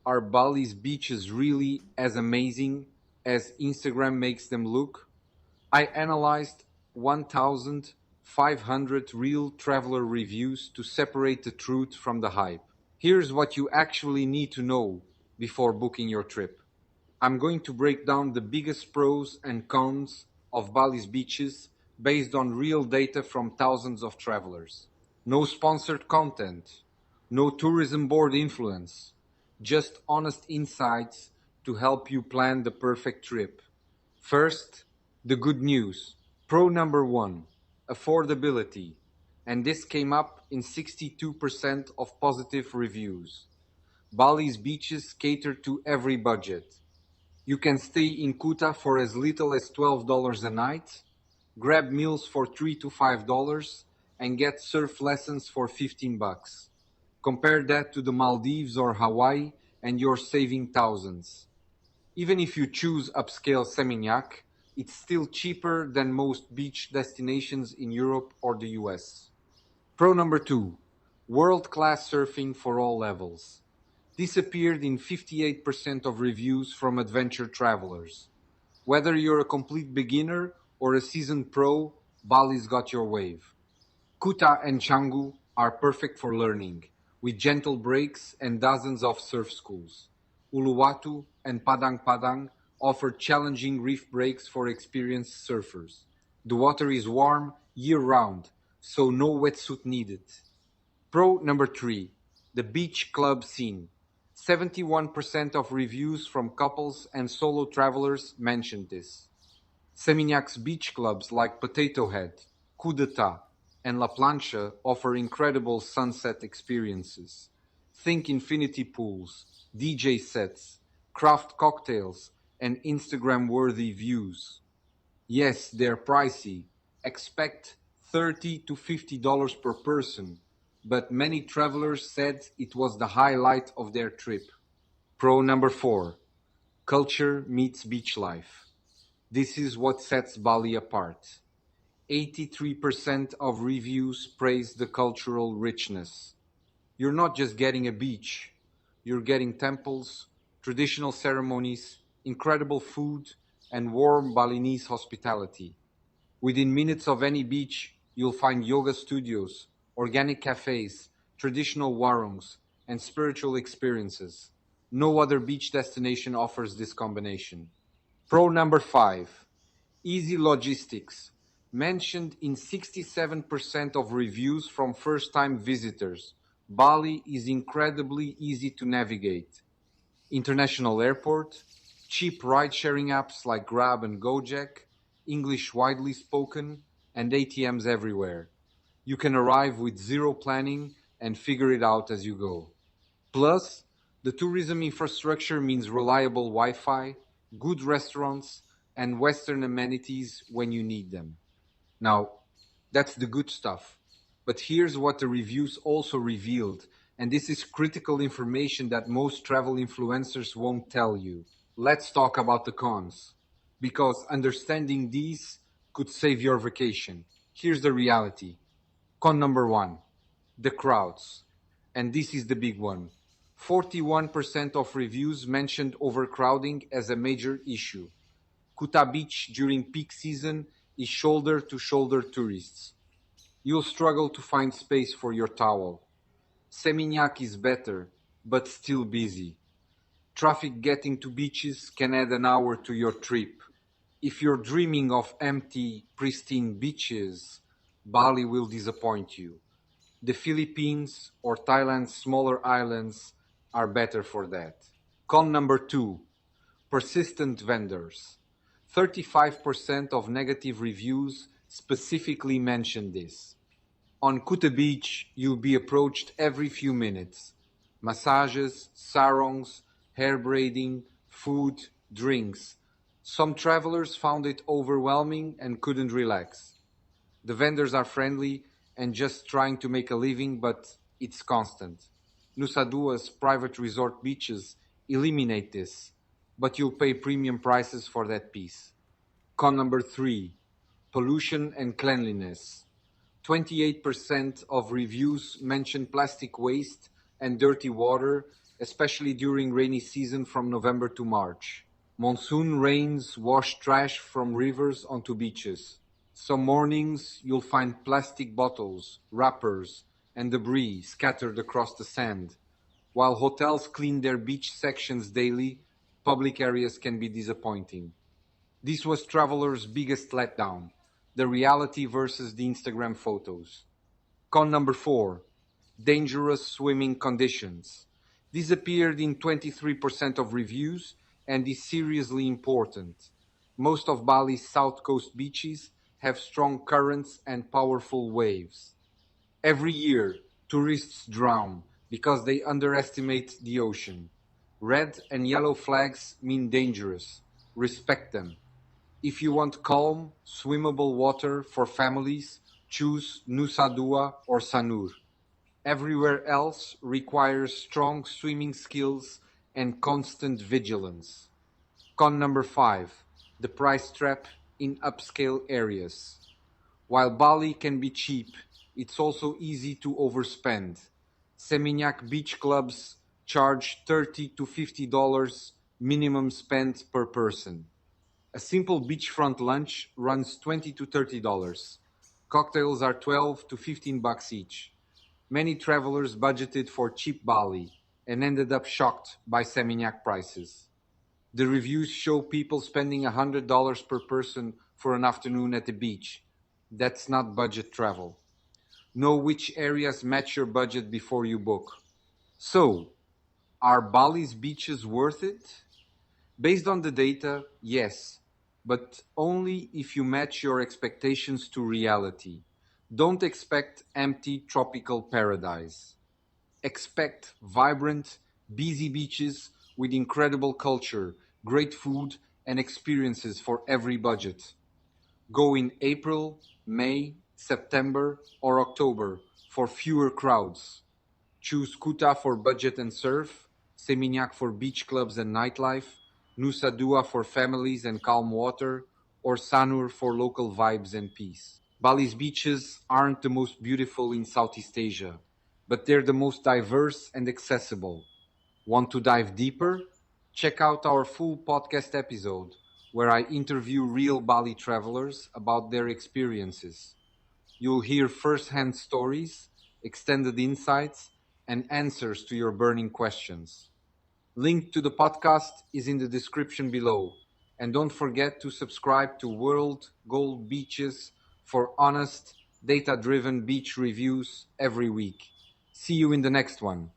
Are Bali's beaches really as amazing as Instagram makes them look? I analyzed 1,500 real traveler reviews to separate the truth from the hype. Here's what you actually need to know before booking your trip. I'm going to break down the biggest pros and cons of Bali's beaches based on real data from thousands of travelers. No sponsored content, no tourism board influence, just honest insights to help you plan the perfect trip. First, the good news. Pro number one, affordability. And this came up in 62% of positive reviews. Bali's beaches cater to every budget. You can stay in Kuta for as little as $12 a night, grab meals for $3 to $5, and get surf lessons for 15 bucks. Compare that to the Maldives or Hawaii, and you're saving thousands. Even if you choose upscale Seminyak, it's still cheaper than most beach destinations in Europe or the US. Pro number two, world-class surfing for all levels. This appeared in 58% of reviews from adventure travelers. Whether you're a complete beginner or a seasoned pro, Bali's got your wave. Kuta and Canggu are perfect for learning, with gentle breaks and dozens of surf schools. Uluwatu and Padang Padang offer challenging reef breaks for experienced surfers. The water is warm year-round, so no wetsuit needed. Pro number three, the beach club scene. 71% of reviews from couples and solo travelers mentioned this. Seminyak's beach clubs like Potato Head, Kuta, and La Plancha offer incredible sunset experiences. Think infinity pools, DJ sets, craft cocktails, and Instagram-worthy views. Yes, they're pricey. Expect $30 to $50 per person, but many travelers said it was the highlight of their trip. Pro number four, culture meets beach life. This is what sets Bali apart. 83% of reviews praise the cultural richness. You're not just getting a beach, you're getting temples, traditional ceremonies, incredible food, and warm Balinese hospitality. Within minutes of any beach, you'll find yoga studios, organic cafes, traditional warungs, and spiritual experiences. No other beach destination offers this combination. Pro number five, easy logistics. Mentioned in 67% of reviews from first-time visitors, Bali is incredibly easy to navigate. International airport, cheap ride-sharing apps like Grab and Gojek, English widely spoken, and ATMs everywhere. You can arrive with zero planning and figure it out as you go. Plus, the tourism infrastructure means reliable Wi-Fi, good restaurants, and Western amenities when you need them. Now, that's the good stuff. But here's what the reviews also revealed, and this is critical information that most travel influencers won't tell you. Let's talk about the cons, because understanding these could save your vacation. Here's the reality. Con number one, the crowds. And this is the big one. 41% of reviews mentioned overcrowding as a major issue. Kuta Beach during peak season is shoulder to shoulder tourists. You'll struggle to find space for your towel. Seminyak is better, but still busy. Traffic getting to beaches can add an hour to your trip. If you're dreaming of empty, pristine beaches, Bali will disappoint you. The Philippines or Thailand's smaller islands are better for that. Con number two, persistent vendors. 35% of negative reviews specifically mention this. On Kuta Beach, you'll be approached every few minutes. Massages, sarongs, hair braiding, food, drinks. Some travelers found it overwhelming and couldn't relax. The vendors are friendly and just trying to make a living, but it's constant. Nusa Dua's private resort beaches eliminate this, but you'll pay premium prices for that piece. Con number three, pollution and cleanliness. 28% of reviews mention plastic waste and dirty water especially during rainy season from November to March. Monsoon rains wash trash from rivers onto beaches. Some mornings you'll find plastic bottles, wrappers, and debris scattered across the sand. While hotels clean their beach sections daily, public areas can be disappointing. This was travelers' biggest letdown, the reality versus the Instagram photos. Con number 4, dangerous swimming conditions. This appeared in 23% of reviews and is seriously important. Most of Bali's south coast beaches have strong currents and powerful waves. Every year, tourists drown because they underestimate the ocean. Red and yellow flags mean dangerous. Respect them. If you want calm, swimmable water for families, choose Nusa Dua or Sanur. Everywhere else requires strong swimming skills and constant vigilance. Con number 5, the price trap in upscale areas. While Bali can be cheap, it's also easy to overspend. Seminyak beach clubs charge $30 to $50 minimum spend per person. A simple beachfront lunch runs $20 to $30. Cocktails are 12 to 15 bucks each. Many travelers budgeted for cheap Bali and ended up shocked by Seminyak prices. The reviews show people spending $100 per person for an afternoon at the beach. That's not budget travel. Know which areas match your budget before you book. So, are Bali's beaches worth it? Based on the data, yes, but only if you match your expectations to reality. Don't expect empty tropical paradise. Expect vibrant, busy beaches with incredible culture, great food, and experiences for every budget. Go in April, May, September, or October for fewer crowds. Choose Kuta for budget and surf, Seminyak for beach clubs and nightlife, Nusa Dua for families and calm water, or Sanur for local vibes and peace. Bali's beaches aren't the most beautiful in Southeast Asia, but they're the most diverse and accessible. Want to dive deeper? Check out our full podcast episode, where I interview real Bali travelers about their experiences. You'll hear first-hand stories, extended insights, and answers to your burning questions. Link to the podcast is in the description below. And don't forget to subscribe to World Gold Beaches for honest, data driven beach reviews every week. See you in the next one.